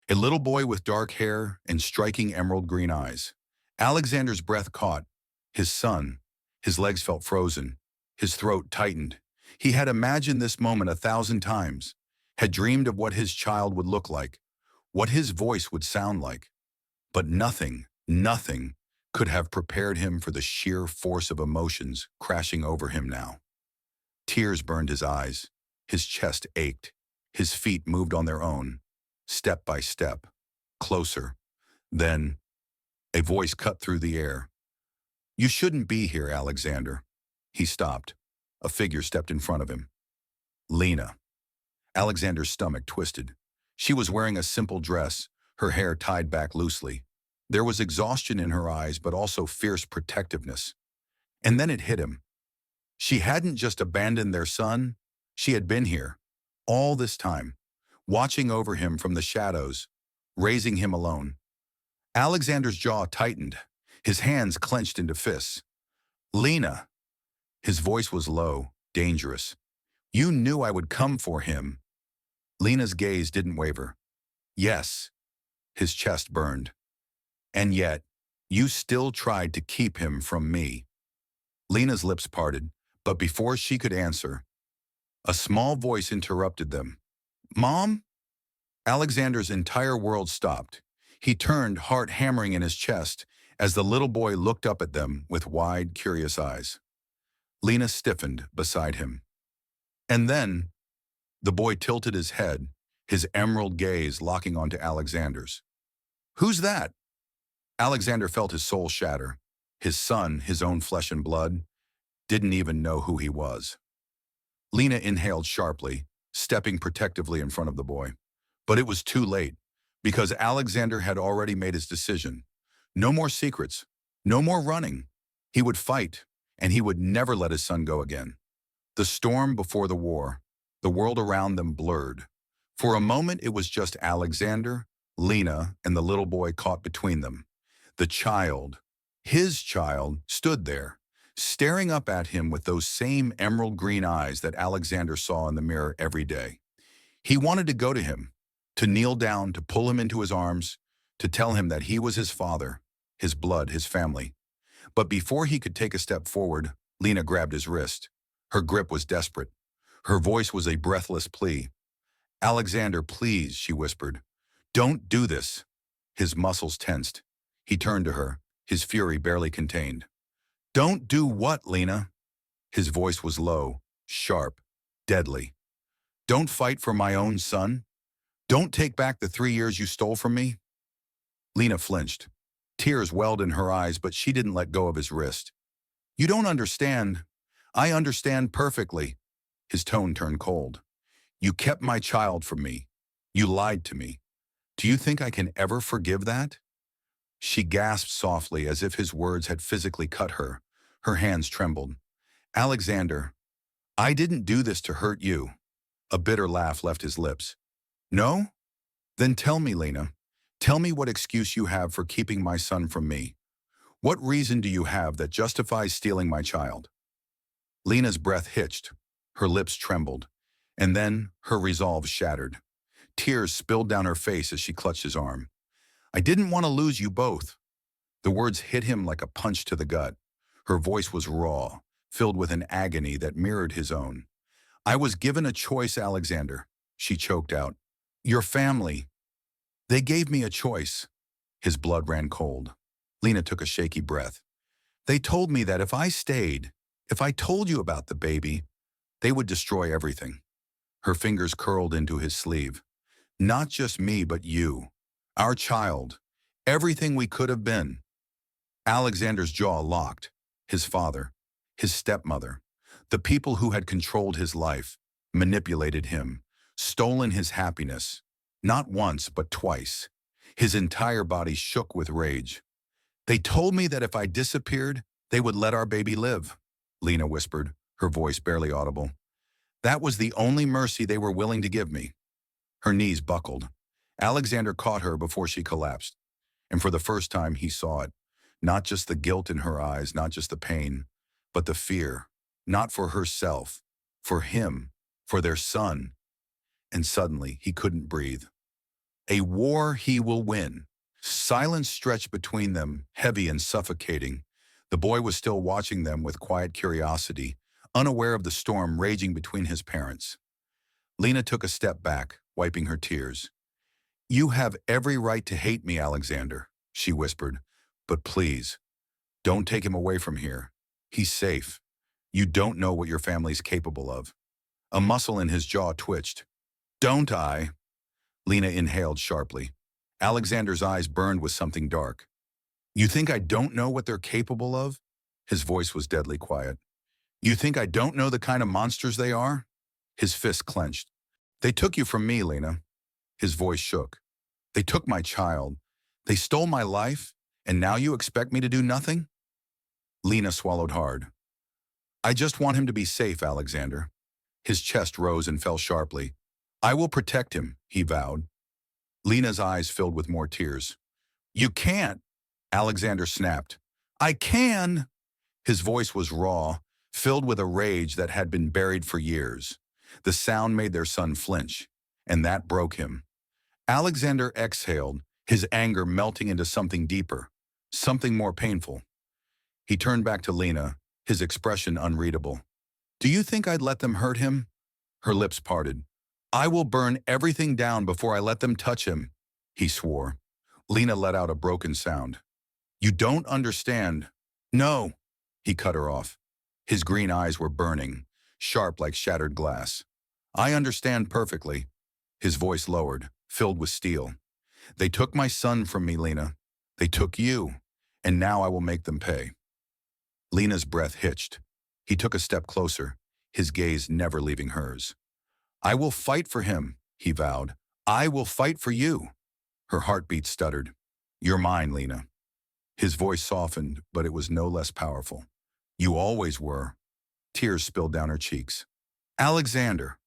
A little boy with dark hair and striking emerald green eyes. Alexander's breath caught. His son. His legs felt frozen. His throat tightened. He had imagined this moment 1,000 times, had dreamed of what his child would look like, what his voice would sound like. But nothing could have prepared him for the sheer force of emotions crashing over him now. Tears burned his eyes. His chest ached. His feet moved on their own, step by step, closer. Then, a voice cut through the air. You shouldn't be here, Alexander. He stopped. A figure stepped in front of him. Lena. Alexander's stomach twisted. She was wearing a simple dress, her hair tied back loosely. There was exhaustion in her eyes, but also fierce protectiveness. And then it hit him. She hadn't just abandoned their son. She had been here, all this time, watching over him from the shadows, raising him alone. Alexander's jaw tightened, his hands clenched into fists. Lena. His voice was low, dangerous. You knew I would come for him. Lena's gaze didn't waver. Yes, His chest burned. And yet, you still tried to keep him from me. Lena's lips parted, but before she could answer, a small voice interrupted them. Mom? Alexander's entire world stopped. He turned, heart hammering in his chest, as the little boy looked up at them with wide, curious eyes. Lena stiffened beside him. And then, the boy tilted his head, his emerald gaze locking onto Alexander's. Who's that? Alexander felt his soul shatter. His son, his own flesh and blood, didn't even know who he was. Lena inhaled sharply, stepping protectively in front of the boy. But it was too late, because Alexander had already made his decision. No more secrets, no more running. He would fight, and he would never let his son go again. The storm before the war, the world around them blurred. For a moment, it was just Alexander, Lena, and the little boy caught between them. The child, his child, stood there, staring up at him with those same emerald green eyes that Alexander saw in the mirror every day. He wanted to go to him, to kneel down, to pull him into his arms, to tell him that he was his father, his blood, his family. But before he could take a step forward, Lena grabbed his wrist. Her grip was desperate. Her voice was a breathless plea. Alexander, please, she whispered. Don't do this. His muscles tensed. He turned to her, his fury barely contained. Don't do what, Lena? His voice was low, sharp, deadly. Don't fight for my own son? Don't take back the 3 years you stole from me? Lena flinched. Tears welled in her eyes, but she didn't let go of his wrist. You don't understand. I understand perfectly. His tone turned cold. You kept my child from me. You lied to me. Do you think I can ever forgive that? She gasped softly as if his words had physically cut her. Her hands trembled. Alexander, I didn't do this to hurt you. A bitter laugh left his lips. No? Then tell me, Lena. Tell me what excuse you have for keeping my son from me. What reason do you have that justifies stealing my child? Lena's breath hitched. Her lips trembled. And then her resolve shattered. Tears spilled down her face as she clutched his arm. I didn't want to lose you both. The words hit him like a punch to the gut. Her voice was raw, filled with an agony that mirrored his own. I was given a choice, Alexander, she choked out. Your family. They gave me a choice. His blood ran cold. Lena took a shaky breath. They told me that if I stayed, if I told you about the baby, they would destroy everything. Her fingers curled into his sleeve. Not just me, but you. Our child. Everything we could have been. Alexander's jaw locked. His father, his stepmother, the people who had controlled his life, manipulated him, stolen his happiness. Not once, but twice. His entire body shook with rage. They told me that if I disappeared, they would let our baby live, Lena whispered, her voice barely audible. That was the only mercy they were willing to give me. Her knees buckled. Alexander caught her before she collapsed. And for the first time, he saw it. Not just the guilt in her eyes, not just the pain, but the fear. Not for herself, for him, for their son. And suddenly, he couldn't breathe. A war he will win. Silence stretched between them, heavy and suffocating. The boy was still watching them with quiet curiosity, unaware of the storm raging between his parents. Lena took a step back, wiping her tears. You have every right to hate me, Alexander, she whispered. But please, don't take him away from here. He's safe. You don't know what your family's capable of. A muscle in his jaw twitched. Don't I? Lena inhaled sharply. Alexander's eyes burned with something dark. You think I don't know what they're capable of? His voice was deadly quiet. You think I don't know the kind of monsters they are? His fist clenched. They took you from me, Lena. His voice shook. They took my child. They stole my life, and now you expect me to do nothing? Lena swallowed hard. I just want him to be safe, Alexander. His chest rose and fell sharply. I will protect him, he vowed. Lena's eyes filled with more tears. You can't, Alexander snapped. I can! His voice was raw, filled with a rage that had been buried for years. The sound made their son flinch, and that broke him. Alexander exhaled, his anger melting into something deeper, something more painful. He turned back to Lena, his expression unreadable. "Do you think I'd let them hurt him?" Her lips parted. "I will burn everything down before I let them touch him," he swore. Lena let out a broken sound. "You don't understand." "No," he cut her off. His green eyes were burning, sharp like shattered glass. "I understand perfectly." His voice lowered, filled with steel. "They took my son from me, Lena. They took you, and now I will make them pay." Lena's breath hitched. He took a step closer, his gaze never leaving hers. "I will fight for him," he vowed. "I will fight for you." Her heartbeat stuttered. "You're mine, Lena." His voice softened, but it was no less powerful. "You always were." Tears spilled down her cheeks. "Alexander."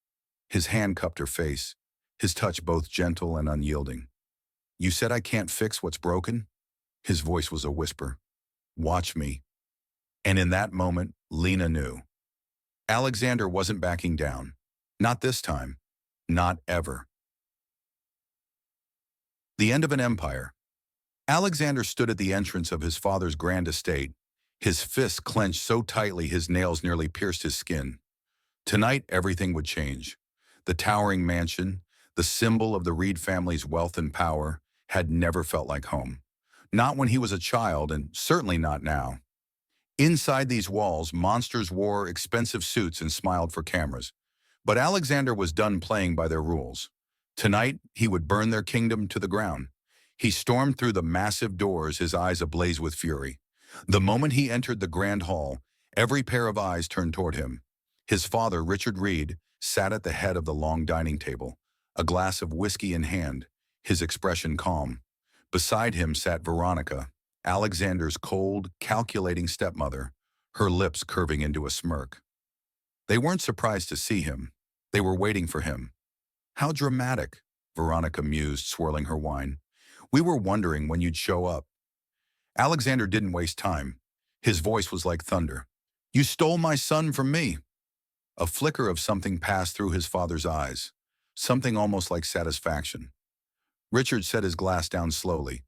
His hand cupped her face, his touch both gentle and unyielding. "You said I can't fix what's broken?" His voice was a whisper. "Watch me." And in that moment, Lena knew. Alexander wasn't backing down. Not this time. Not ever. The end of an empire. Alexander stood at the entrance of his father's grand estate, his fists clenched so tightly his nails nearly pierced his skin. Tonight, everything would change. The towering mansion, the symbol of the Reid family's wealth and power, had never felt like home. Not when he was a child, and certainly not now. Inside these walls, monsters wore expensive suits and smiled for cameras. But Alexander was done playing by their rules. Tonight, he would burn their kingdom to the ground. He stormed through the massive doors, his eyes ablaze with fury. The moment he entered the grand hall, every pair of eyes turned toward him. His father, Richard Reid, sat at the head of the long dining table, a glass of whiskey in hand, his expression calm. Beside him sat Veronica, Alexander's cold, calculating stepmother, her lips curving into a smirk. They weren't surprised to see him. They were waiting for him. "How dramatic," Veronica mused, swirling her wine. "We were wondering when you'd show up." Alexander didn't waste time. His voice was like thunder. "You stole my son from me." A flicker of something passed through his father's eyes, something almost like satisfaction. Richard set his glass down slowly.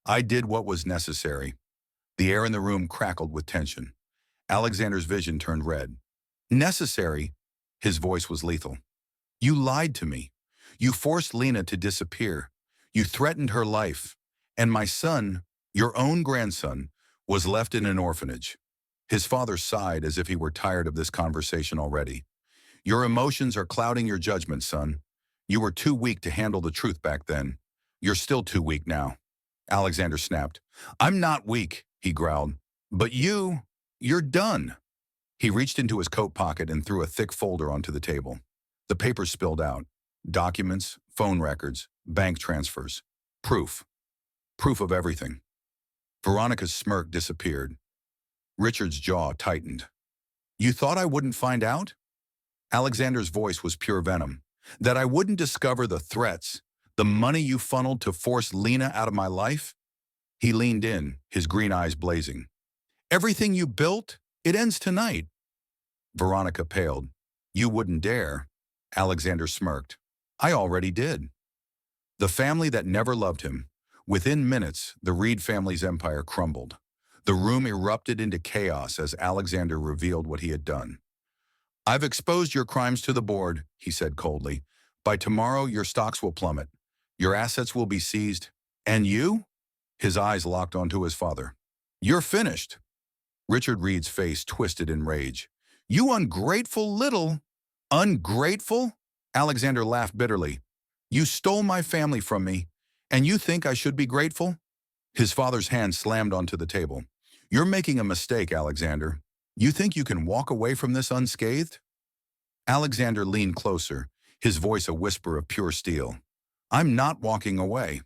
"I did what was necessary." The air in the room crackled with tension. Alexander's vision turned red. "Necessary?" His voice was lethal. "You lied to me. You forced Lena to disappear. You threatened her life. And my son, your own grandson, was left in an orphanage." His father sighed as if he were tired of this conversation already. "Your emotions are clouding your judgment, son. You were too weak to handle the truth back then. You're still too weak now." Alexander snapped. "I'm not weak," he growled. "But you're done." He reached into his coat pocket and threw a thick folder onto the table. The papers spilled out. Documents, phone records, bank transfers. Proof. Proof of everything. Veronica's smirk disappeared. Richard's jaw tightened. "You thought I wouldn't find out?" Alexander's voice was pure venom. "That I wouldn't discover the threats, the money you funneled to force Lena out of my life?" He leaned in, his green eyes blazing. "Everything you built, it ends tonight." Veronica paled. "You wouldn't dare." Alexander smirked. "I already did." The family that never loved him. Within minutes, the Reid family's empire crumbled. The room erupted into chaos as Alexander revealed what he had done. "I've exposed your crimes to the board," he said coldly. "By tomorrow, your stocks will plummet. Your assets will be seized. And you?" His eyes locked onto his father. "You're finished." Richard Reid's face twisted in rage. "You ungrateful little—" "Ungrateful?" Alexander laughed bitterly. "You stole my family from me, and you think I should be grateful?" His father's hand slammed onto the table. "You're making a mistake, Alexander. You think you can walk away from this unscathed?" Alexander leaned closer, his voice a whisper of pure steel. "I'm not walking away."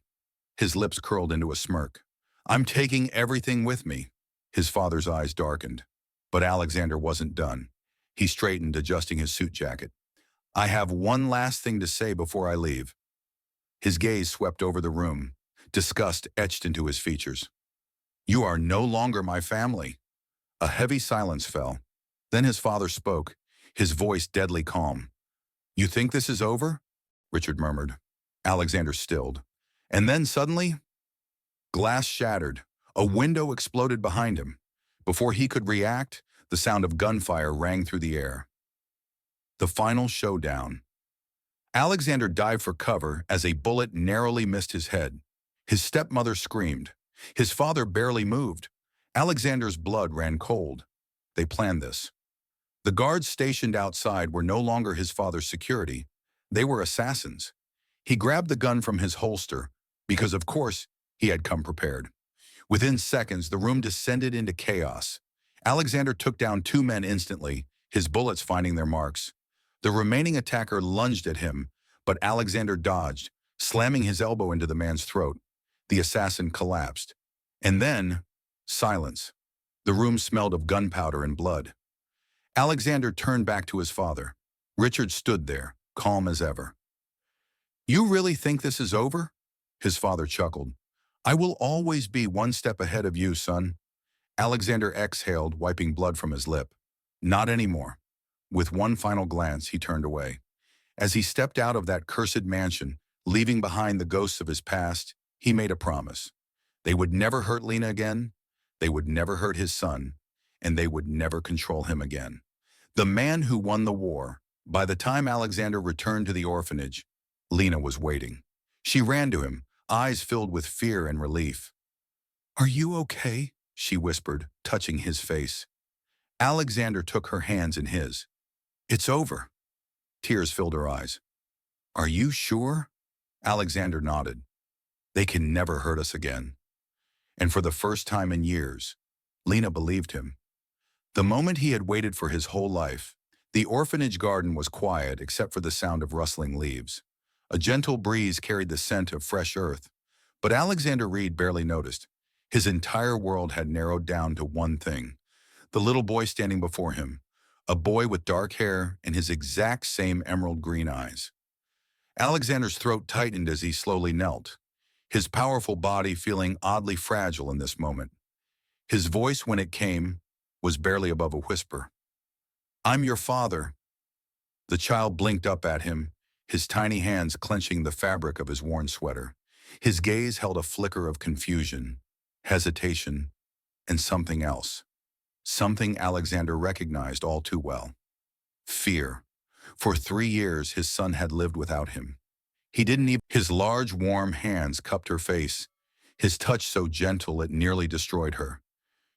His lips curled into a smirk. "I'm taking everything with me." His father's eyes darkened. But Alexander wasn't done. He straightened, adjusting his suit jacket. "I have one last thing to say before I leave." His gaze swept over the room, disgust etched into his features. "You are no longer my family." A heavy silence fell. Then his father spoke, his voice deadly calm. "You think this is over?" Richard murmured. Alexander stilled. And then suddenly, Glass shattered. A window exploded behind him. Before he could react, the sound of gunfire rang through the air. The final showdown. Alexander dived for cover as a bullet narrowly missed his head. His stepmother screamed. His father barely moved. Alexander's blood ran cold. They planned this. The guards stationed outside were no longer his father's security. They were assassins. He grabbed the gun from his holster, because of course he had come prepared. Within seconds, the room descended into chaos. Alexander took down two men instantly, his bullets finding their marks. The remaining attacker lunged at him, but Alexander dodged, slamming his elbow into the man's throat. The assassin collapsed. And then, silence. The room smelled of gunpowder and blood. Alexander turned back to his father. Richard stood there, calm as ever. "You really think this is over?" His father chuckled. "I will always be one step ahead of you, son." Alexander exhaled, wiping blood from his lip. "Not anymore." With one final glance, he turned away. As he stepped out of that cursed mansion, leaving behind the ghosts of his past, he made a promise. They would never hurt Lena again, they would never hurt his son, and they would never control him again. The man who won the war. By the time Alexander returned to the orphanage, Lena was waiting. She ran to him, eyes filled with fear and relief. "Are you okay?" she whispered, touching his face. Alexander took her hands in his. "It's over." Tears filled her eyes. "Are you sure?" Alexander nodded. "They can never hurt us again." And for the first time in years, Lena believed him. The moment he had waited for his whole life, the orphanage garden was quiet except for the sound of rustling leaves. A gentle breeze carried the scent of fresh earth, but Alexander Reid barely noticed. His entire world had narrowed down to one thing: the little boy standing before him, a boy with dark hair and his exact same emerald green eyes. Alexander's throat tightened as he slowly knelt, his powerful body feeling oddly fragile in this moment. His voice, when it came, was barely above a whisper. "I'm your father." The child blinked up at him, his tiny hands clenching the fabric of his worn sweater. His gaze held a flicker of confusion, hesitation, and something else. Something Alexander recognized all too well. Fear. For 3 years, his son had lived without him. He didn't even... His large, warm hands cupped her face, his touch so gentle it nearly destroyed her.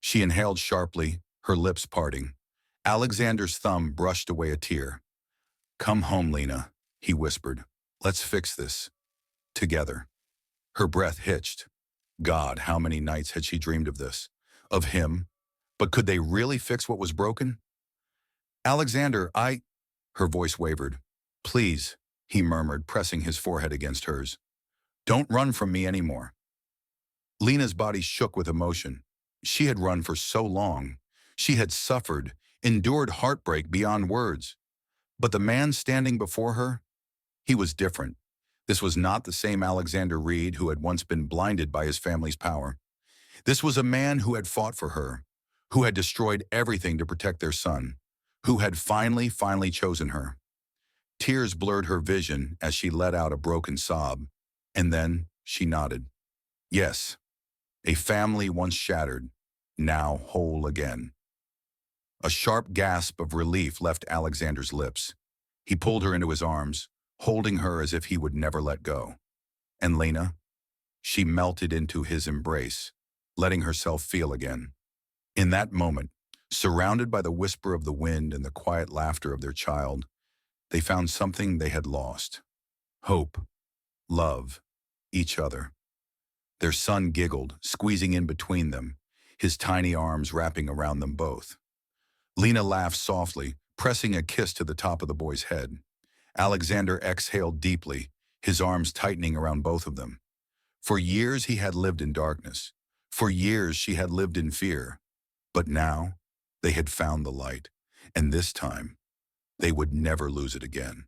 She inhaled sharply, her lips parting. Alexander's thumb brushed away a tear. "Come home, Lena," he whispered. "Let's fix this. Together." Her breath hitched. God, how many nights had she dreamed of this? Of him? But could they really fix what was broken? "Alexander, Her voice wavered. "Please," he murmured, pressing his forehead against hers. "Don't run from me anymore." Lena's body shook with emotion. She had run for so long. She had suffered, endured heartbreak beyond words. But the man standing before her, he was different. This was not the same Alexander Reid who had once been blinded by his family's power. This was a man who had fought for her, who had destroyed everything to protect their son, who had finally chosen her. Tears blurred her vision as she let out a broken sob, and then she nodded. Yes, a family once shattered, now whole again. A sharp gasp of relief left Alexander's lips. He pulled her into his arms, holding her as if he would never let go. And Lena? She melted into his embrace, letting herself feel again. In that moment, surrounded by the whisper of the wind and the quiet laughter of their child, they found something they had lost. Hope, love, each other. Their son giggled, squeezing in between them, his tiny arms wrapping around them both. Lena laughed softly, pressing a kiss to the top of the boy's head. Alexander exhaled deeply, his arms tightening around both of them. For years he had lived in darkness. For years she had lived in fear. But now they had found the light, and this time they would never lose it again.